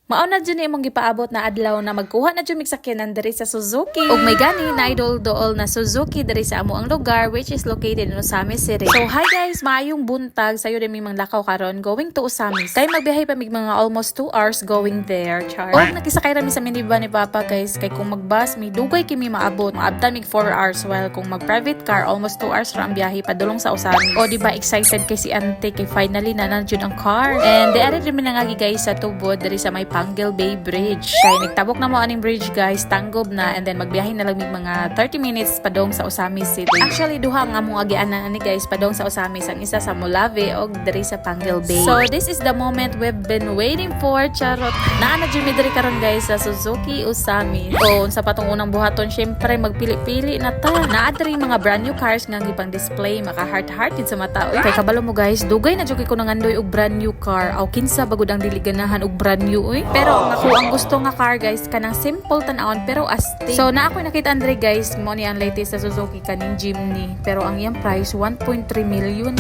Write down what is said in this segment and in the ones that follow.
Mao na dyan imong gipaabot na adlaw na magkuha na dyan migsakyanan diri sa Suzuki. Ug may gani na idol-dool na Suzuki diri sa amo ang lugar which is located in Osamis City. So hi guys, maayong buntag sayo din mga lakaw karon going to Osamis. Kay magbiyahe pa mig mga almost 2 hours going there, char. Og nakisakay rami sa minivan ni Papa guys, kay kung magbus may dugay kimi maabot. Maabtan mig 4 hours while kung mag private car almost 2 hours ra ang biyahe padulong sa Osamis. O di ba excited kay si Ante kay finally na nandiyon ang car. And di ari rin minangagi guys sa tubod diri sa may Panguil Bay Bridge. Kaya nagtabok na mo aning bridge guys, tanggob na, and then magbiyahe na lang mga 30 minutes padong sa Osamis City. Actually duha nga among agianan ani guys padong sa Osamis, ang isa sa Molave og diri sa Panguil Bay. So this is the moment we've been waiting for, charot. Naa na jud diri karon guys sa Suzuki Osamis. O sa patong unang buhaton syempre magpili-pili na ta. Naa diri mga brand new cars nga gipang display, maka heart sa mata. Oy, kay kabalo mo guys, dugay na jud ko nangandoy og brand new car. Aw kinsa bagud ang dili ganahan og brand new oy. Pero ako ang gusto nga car guys kanang simple tan-awon pero astig. So na ako nakita andre guys mo ni ang latest sa Suzuki kaning Jimny, pero ang iyang price 1.3 million.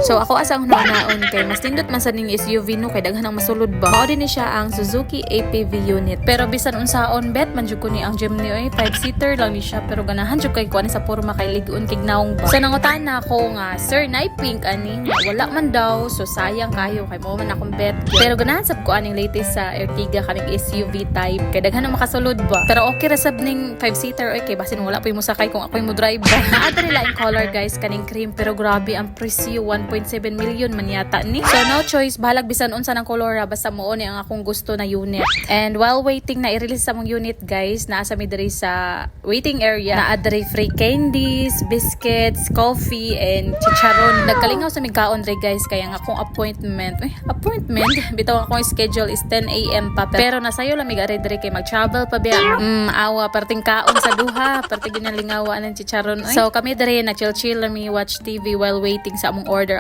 So ako asa ang naon kay mas tindot man sa ning SUV no kay daghan ang masulod ba. Mao din ni siya ang Suzuki APV unit. Pero bisan unsaon bet man jud ko ni ang Jimny oy, 5-seater lang ni siya pero ganahan jud kay kuan sa porma kay ligon kig naong ba. So nangutan na ako nga sir nay pink ani wala man daw, so sayang kayo kay mo man akong bet. Pero ganahan sab ko aning latest sa Ertiga kaning SUV type kay daghan ang makasulod ba. Pero okay ra sab ning 5-seater oy kay basin wala pa mo sakay kung ako mo drive ba. Naa diri laing color guys kaning cream pero grabe ang presyo 1.7 million man yata ni. So no choice, bahalag bisan unsa ng color basta mo ni ang akong gusto na unit. And while waiting na i-release sa mong unit guys, naa sa mi diri sa waiting area. Naa diri free candies, biscuits, coffee and chicharon. Nagkalingaw sa migkaon diri guys kaya ang akong appointment bitaw akong schedule is 10 AM pa. Pero nasayo lang mig ari diri kay mag-travel pa biya. Awa parting kaon sa duha, parting ginalingawa ng chicharon. Oy. So kami diri na chill mi watch TV while waiting sa among order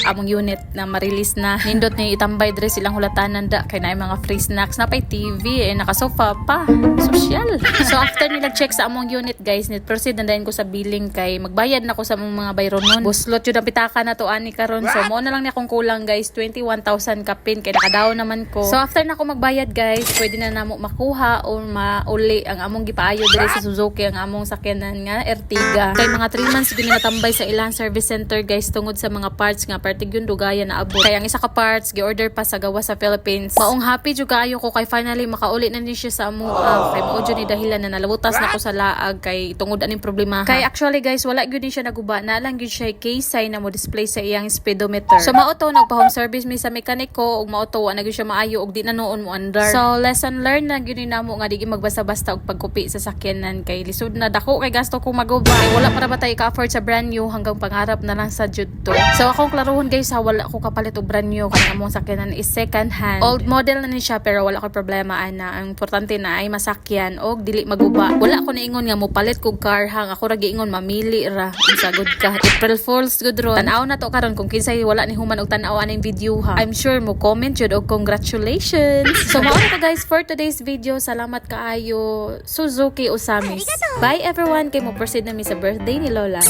among unit na ma-release na. Nindot ni itambay diri silang hulatanan da kay naay mga free snacks na pay TV naka-sofa pa. Social. So after nila check sa among unit guys, net proceed na dayon ko sa billing kay magbayad na ko sa among mga bayronon. Buslot jud ang pitaka na to ani karon. So mo na lang ni akong kulang guys 21,000 kapin kay nakadaw naman ko. So after na ako magbayad guys, pwede na namo makuha o mauli ang among gipaayo diri sa Suzuki ang among sakyanan nga Ertiga. Kay mga 3 months gini natambay sa ilang service center guys tungod sa mga parts nga partig yun dugayan na abot. Kay ang isa ka parts gi-order pa sa gawa sa Philippines. Maong happy jud kaayo ko kay finally makauli na ni siya sa amo. Kay mao jud ni dahilan na nalabutas na ko sa laag kay tungod aning problema. Kay actually guys wala gyud ni siya naguba, na lang gyud siya case sign na mo display sa iyang speedometer. So mao to nagpa-home service mi sa mekaniko ug mao to wa na gyud siya maayo ug di na noon mo andar. So lesson learned na gyud ni namo nga di magbasta-basta og pagkupi sa sakyanan kay lisod na dako kay gasto ko maguba. Kay wala para ba tay ka-afford sa brand new hanggang pangarap na lang sa jud to. So akong klaruhon guys ha, wala ko kapalit og brand new kay among sakyanan is second hand. Old model na ni siya pero wala ko problema ana. Ang importante na ay masakyan og dili maguba. Wala ko niingon nga mo palit kog car hang, ako ra giingon mamili ra. Unsa good ka. April Fools good ron. Tan-aw na to karon kung kinsay wala ni human og tan-aw aning video ha. I'm sure mo comment jud og congratulations. So mao na to guys for today's video. Salamat kaayo Suzuki Osamis. Bye everyone, kay mo proceed na mi sa birthday ni Lola.